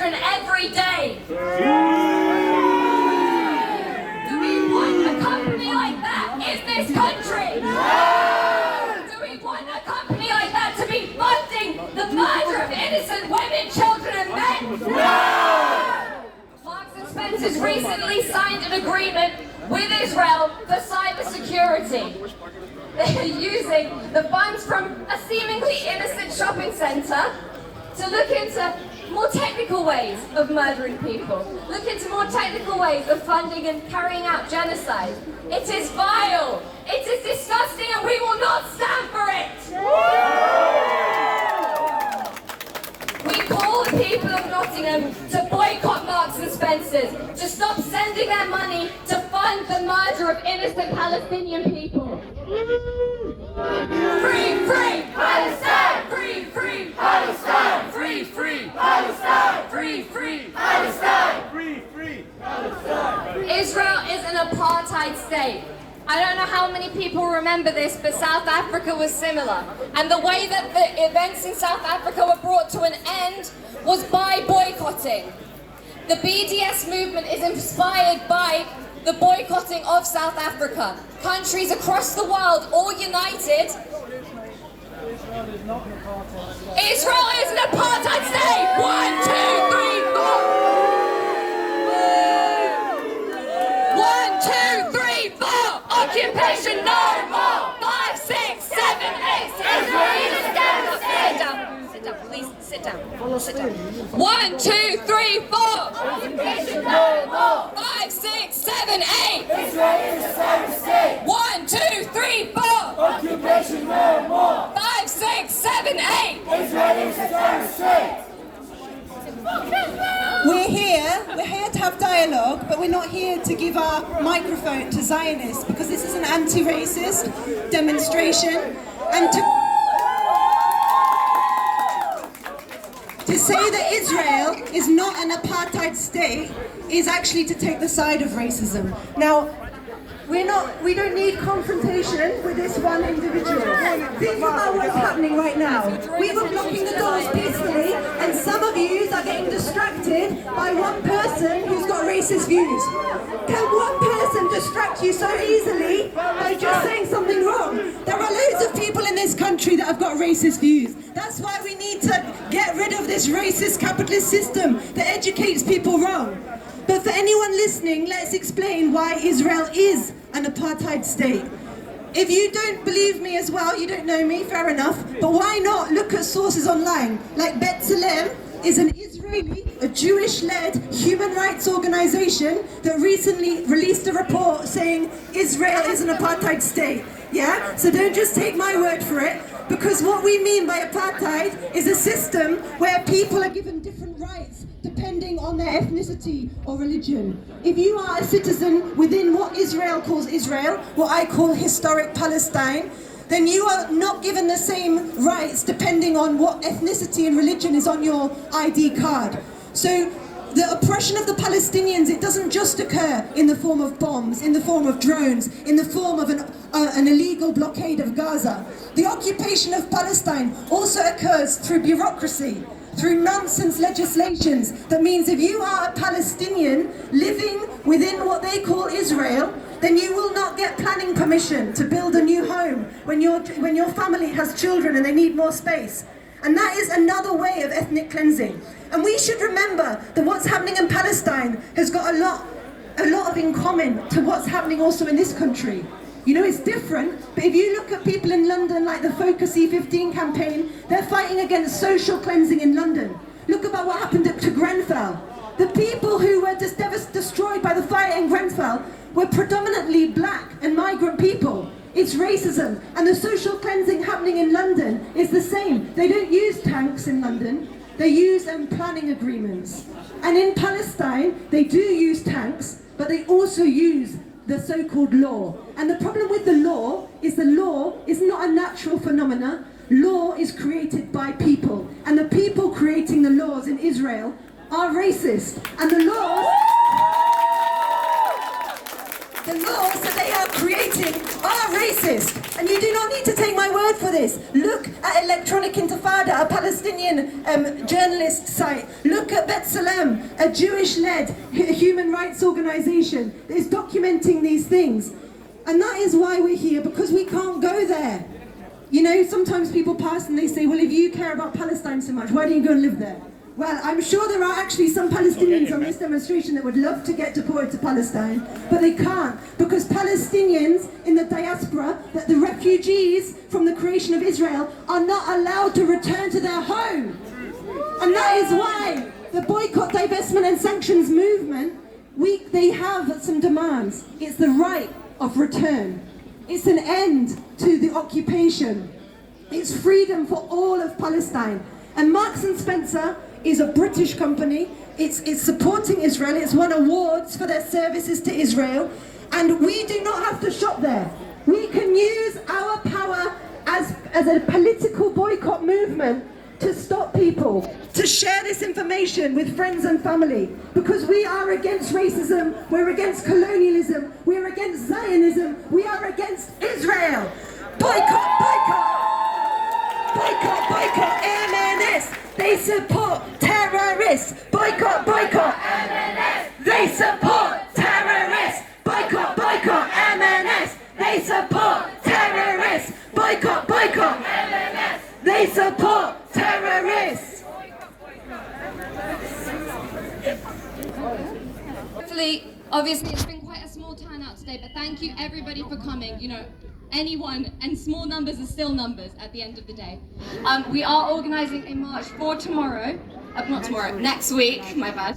children every day. Do we want a company like that in this country? Do we want a company like that to be funding the murder of innocent women, children and men? Marks and Spencer's recently signed an agreement with Israel for cyber security. They're using the funds from a seemingly innocent shopping centre to look into more technical ways of murdering people, look into more technical ways of funding and carrying out genocide. It is vile, it is disgusting, and we will not stand for it! We call the people of Nottingham to boycott Marks and Spencer's, to stop sending their money to fund the murder of innocent Palestinian people. Free, free Palestine! Free, free Palestine! Free, free Palestine! Free, free Palestine! Free, free Palestine! Israel is an apartheid state. I don't know how many people remember this, but South Africa was similar. And the way that the events in South Africa were brought to an end was by boycotting. The BDS movement is inspired by the boycotting of South Africa. Countries across the world all united. Israel is an apartheid state! 1, 2, 3, 4! 1, 2, 3, 4! Occupation no more! 5, 6, 7, 8! Israel is a Sit down, please, sit down. Sit down. 1, 2, 3, 4! Occupation no more! 5, 6, 7, 8! Israel is a terrorist state! 1, 2, 3, 4! Occupation no more! 5, 6, 7, 8! Israel is a terrorist state! We're here to have dialogue, but we're not here to give our microphone to Zionists, because this is an anti-racist demonstration, and to say that Israel is not an apartheid state is actually to take the side of racism. Now, we don't need confrontation with this one individual. Think about what's happening right now. We were blocking the doors peacefully, and some of you are getting distracted by one person who's got racist views. Can one person distract you so easily by just saying something wrong? There are loads of people in this country that have got racist views. That's why we need to get rid of this racist capitalist system that educates people wrong. But for anyone listening, let's explain why Israel is an apartheid state. If you don't believe me as well, you don't know me, fair enough, but why not look at sources online? Like B'Tselem is an Israeli, a Jewish-led human rights organization that recently released a report saying Israel is an apartheid state. Yeah? So don't just take my word for it, because what we mean by apartheid is a system where people are given different rights depending on their ethnicity or religion. If you are a citizen within what Israel calls Israel, what I call historic Palestine, then you are not given the same rights depending on what ethnicity and religion is on your ID card. So the oppression of the Palestinians, it doesn't just occur in the form of bombs, in the form of drones, in the form of an illegal blockade of Gaza. The occupation of Palestine also occurs through bureaucracy, through nonsense legislations. That means if you are a Palestinian living within what they call Israel, then you will not get planning permission to build a new home when your family has children and they need more space. And that is another way of ethnic cleansing. And we should remember that what's happening in Palestine has got a lot of in common to what's happening also in this country. You know, it's different, but if you look at people in London like the Focus E15 campaign, they're fighting against social cleansing in London. Look about what happened to Grenfell. The people who were just destroyed by the fire in Grenfell were predominantly black and migrant people. It's racism, and the social cleansing happening in London is the same. They don't use tanks in London, they use planning agreements. And in Palestine, they do use tanks, but they also use the so-called law. And the problem with the law is not a natural phenomena. Law is created by people, and the people creating the laws in Israel are racist. And the laws the laws that they are creating are racist. And you do not need to take my word for this. Look at Electronic Intifada, a Palestinian journalist site. Look at B'Tselem, a Jewish-led human rights organization that is documenting these things. And that is why we're here, because we can't go there. You know, sometimes people pass and they say, well, if you care about Palestine so much, why don't you go and live there? Well, I'm sure there are actually some Palestinians on this demonstration that would love to get deported to Palestine, but they can't, because Palestinians in the diaspora, that the refugees from the creation of Israel, are not allowed to return to their home. And that is why the boycott, divestment and sanctions movement, they have some demands. It's the right of return. It's an end to the occupation. It's freedom for all of Palestine. And Marks and Spencer is a British company. It's supporting Israel. It's won awards for their services to Israel. And we do not have to shop there. We can use our power as a political boycott movement to stop people, to share this information with friends and family. Because we are against racism, we're against colonialism, we're against Zionism, we are against Israel. Boycott, boycott! Boycott, boycott, MNS! They support terrorists! Boycott, boycott, MNS! They support terrorists! Boycott, boycott, MNS! They support terrorists! Boycott, boycott, MNS! They support terrorists! Hopefully, obviously it's been quite a small turnout today, but thank you everybody for coming. You know, anyone, and small numbers are still numbers at the end of the day. We are organising a march for tomorrow, not tomorrow, next week, my bad,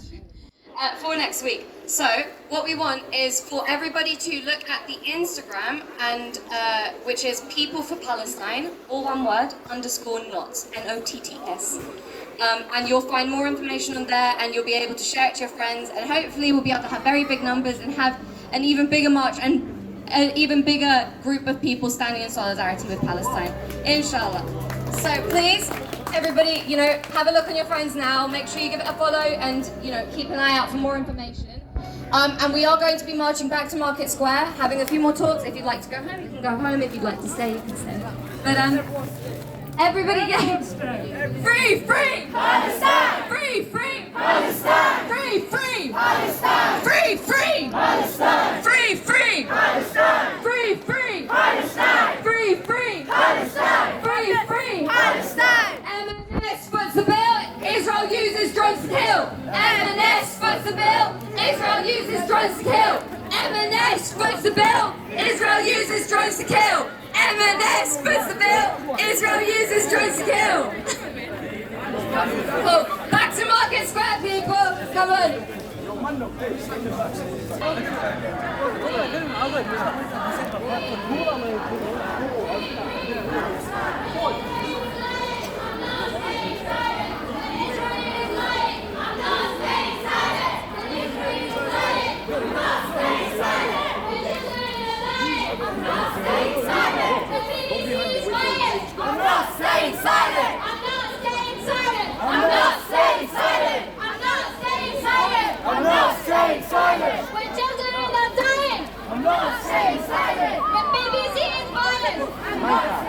for next week. So what we want is for everybody to look at the Instagram, and which is People for Palestine, all one word, _NOTS, NOTTS. And you'll find more information on there, and you'll be able to share it to your friends, and hopefully we'll be able to have very big numbers and have an even bigger march and an even bigger group of people standing in solidarity with Palestine, inshallah. So please, everybody, you know, have a look on your phones now, make sure you give it a follow, and, you know, keep an eye out for more information. And we are going to be marching back to Market Square, having a few more talks. If you'd like to go home, you can go home. If you'd like to stay, you can stay. But everybody gets free, free Palestine! Free, free Palestine! Free, free Palestine! Free, free Palestine! Free, free Palestine! Free, free Palestine! Free, free Palestine! Free, free Palestine! MNS foots the bill. Israel uses drones to kill. MNS foots the bill. Israel uses drones to kill. MNS foots the bill. Israel uses drones to kill. MNS foots the bill. Israel uses drones to kill. Cool. Back to Market Square, people. Come on. When children are dying, I'm not staying silent. When babies eating violence, I'm not